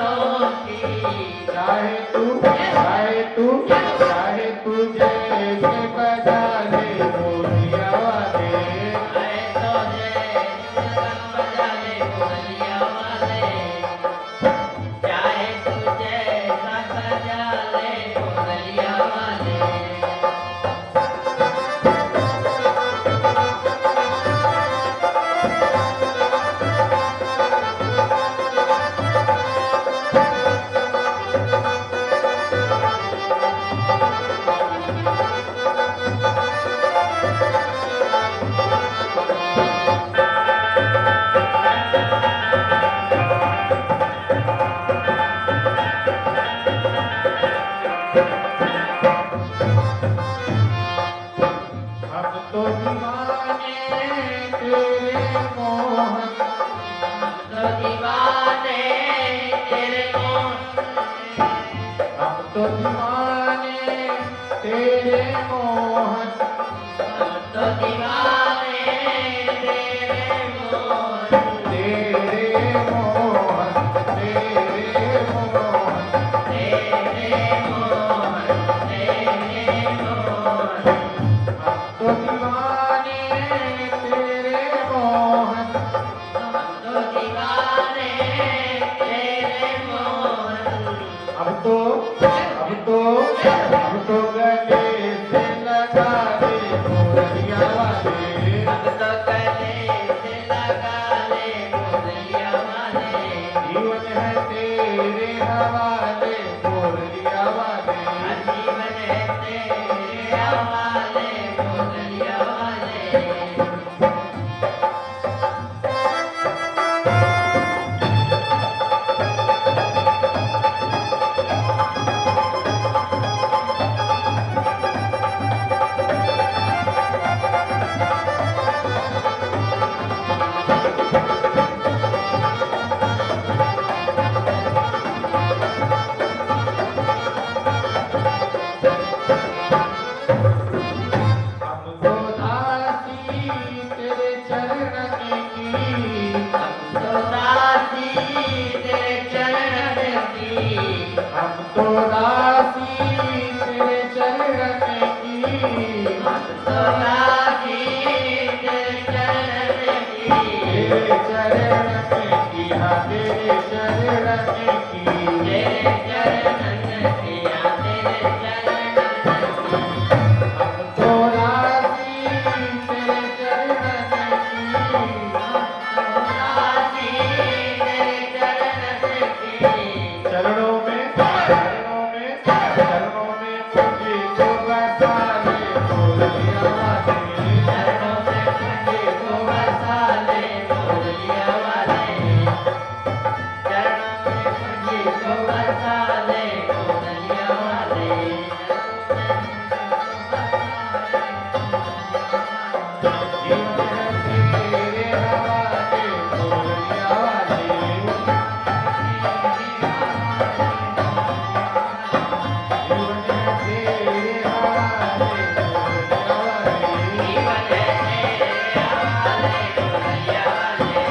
Speaker 2: बातों की
Speaker 1: चाहे तू जैसे बजा ले बोलिया वाले
Speaker 2: है तो जय बजा ले बोलिया वाले चाहे तू जैसा बजा ले बोलिया वाले
Speaker 1: हम तो दीवाने तेरे मोहन
Speaker 2: तो दीवाने तेरे
Speaker 1: हम तो दीवाने तेरे मोहन
Speaker 2: तो दीवाने तेरे मोहन
Speaker 1: तेरे मोहन तेरे मोहन
Speaker 2: तेरे मोहन तेरे मोहन
Speaker 1: हम तो दीवाने तेरे मोहन
Speaker 2: तो दीवाने तेरे मोहन
Speaker 1: अब तो गले से लगा दे मोरिया वाले
Speaker 2: अब तो गले से लगा ले बोलिया वाले
Speaker 1: जीवन है तेरे हवाले मोरिया वाले
Speaker 2: जीवन है तेरे हवाले बोलिया वाले
Speaker 1: हम तो दासी तेरे चरण की
Speaker 2: तो दासी तेरे चरण की
Speaker 1: हम तो दासी तेरे चरण की
Speaker 2: तो दासी तेरे चरण की
Speaker 1: तेरे चरण की हाँ तेरे चरण की
Speaker 2: तेरे चरण की तेरे चरण की
Speaker 1: हम तो दासी तेरे चरण की
Speaker 2: दासी तेरे चरण की
Speaker 1: चरणों में मुझे तो बसा ले बोलिया वाले
Speaker 2: चरणों में मुझे तो बसा ले बोलिया वाले चरणों में मुझे तो बसा ले बोलिया वाले
Speaker 1: जीवन है तेरे हवाले बोलिया वाले जीवन है तेरे हवाले बोलिया वाले
Speaker 2: जीवन है तेरे हवाले बोलिया वाले
Speaker 1: जीवन है तेरे हवाले बोलिया वाले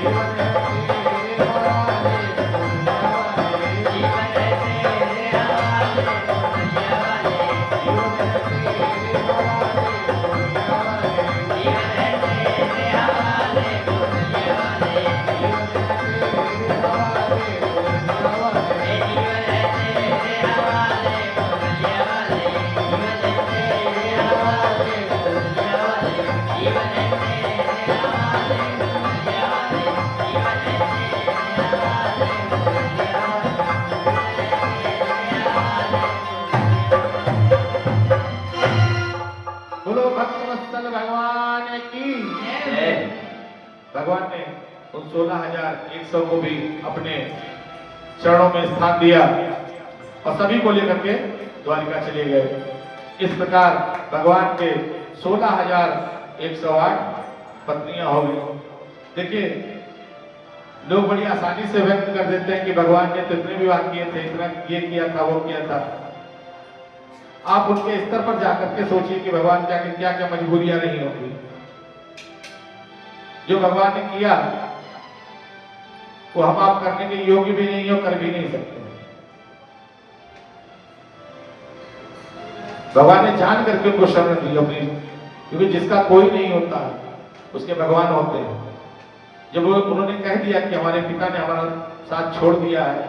Speaker 2: जीवन है तेरे हवाले बोलिया वाले
Speaker 1: जीवन है तेरे हवाले बोलिया वाले
Speaker 2: जीवन है तेरे हवाले बोलिया वाले
Speaker 1: जीवन है तेरे हवाले बोलिया वाले
Speaker 2: ए जीवन है तेरे हवाले बोलिया वाले जीवन है तेरे हवाले बोलिया वाले जीवन है तेरे हवाले बोलिया वाले जीवन है तेरे हवाले बोलिया
Speaker 1: बोलो भक्तवत्सल भगवान की
Speaker 2: वाले
Speaker 1: भगवान ने उन 16,100 को भी अपने चरणों में स्थान दिया और सभी को लेकर के द्वारिका चले गए। इस प्रकार भगवान के 16,108 पत्नियां हो गई। देखिए लोग बड़ी आसानी से व्यक्त कर देते हैं कि भगवान ने तो इतने विवाह किए थे, इतना ये किया था, वो किया था। आप उनके स्तर पर जाकर के सोचिए कि भगवान क्या क्या मजबूरियां नहीं होंगी जो भगवान ने किया। वो हम आप करने के योग्य भी नहीं हो, कर भी नहीं सकते। भगवान ने जान करके उनको शरण दी अपनी, क्योंकि जिसका कोई नहीं होता उसके भगवान होते हैं। जब उन्होंने कह दिया कि हमारे पिता ने हमारा साथ छोड़ दिया है,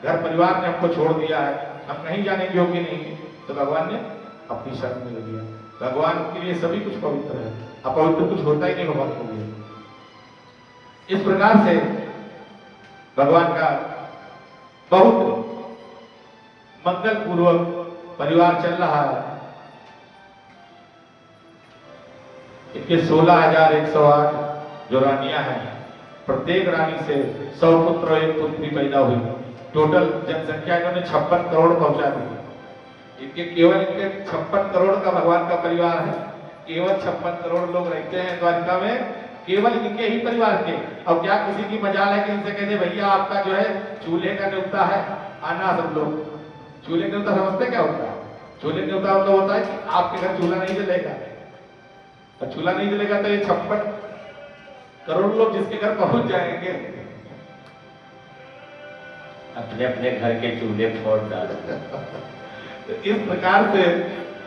Speaker 1: घर परिवार ने हमको छोड़ दिया है, हम कहीं जाने के योग्य नहीं, तो भगवान ने अपनी शरण में ले लिया। भगवान के लिए सभी कुछ पवित्र है, अपवित्र कुछ होता ही नहीं भगवान के लिए। इस प्रकार से भगवान का बहुत मंगल पूर्वक परिवार चल रहा है। इनके 16,108 जो रानियां हैं, प्रत्येक रानी से 100 पुत्र और 1 पुत्री पैदा हुई। टोटल जनसंख्या इन्होंने 56 करोड़ पहुंचा दी। इनके केवल इनके 56 करोड़ का भगवान का परिवार है। केवल 56 करोड़ लोग रहते हैं द्वारिका में, केवल इनके ही परिवार के। और क्या किसी की मजाल है कि इनसे कहते भैया आपका जो है चूल्हे का न्योता है, आना सब लोग। चूल्हे न्योता समझते क्या होता है? चूल्हे न्योता मतलब होता है कि आपके घर चूल्हा नहीं जलेगा, और चूल्हा नहीं जलेगा तो ये 56 करोड़ लोग जिसके घर पहुंच जाएंगे,
Speaker 2: अपने अपने घर के चूल्हे फोड़ डालते।
Speaker 1: तो इस प्रकार से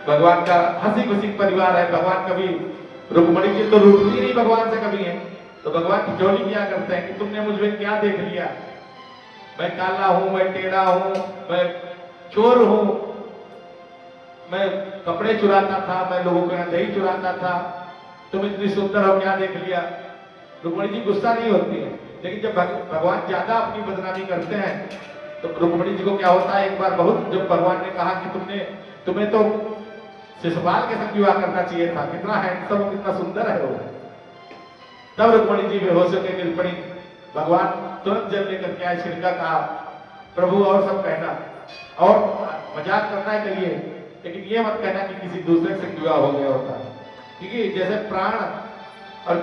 Speaker 1: भगवान का हंसी खुशी परिवार है। भगवान कभी रुक्मणी जी तो रूठती नहीं भगवान से कभी है, तो भगवान ठिठोली किया करते हैं कि तुमने मुझ में क्या देख लिया, मैं काला हूं, मैं टेढ़ा हूं, मैं चोर हूं, मैं कपड़े चुराता था, मैं लोगों के यहाँ दही चुराता था, तुम इतनी सुंदर हो, क्या देख लिया। रुक्मणी जी गुस्सा नहीं होती है, लेकिन जब भगवान ज्यादा अपनी बदनामी करते हैं तो रुक्मणी जी को क्या होता है, एक बार बहुत जब भगवान ने कहा कि तुम्हें तो शिशुपाल के साथ विवाह करना चाहिए था, कितना हैंडसम, कितना सुंदर है वो, तब रुक्मणी जी बेहोश होकर गिर पड़ी। भगवान तुरंत जल लेकर के आए, छिड़का कहा प्रभु और सब कहना, और मजाक करना है करिए, लेकिन ये मत कहना कि किसी दूसरे से विवाह हो गया होता, क्योंकि जैसे प्राण और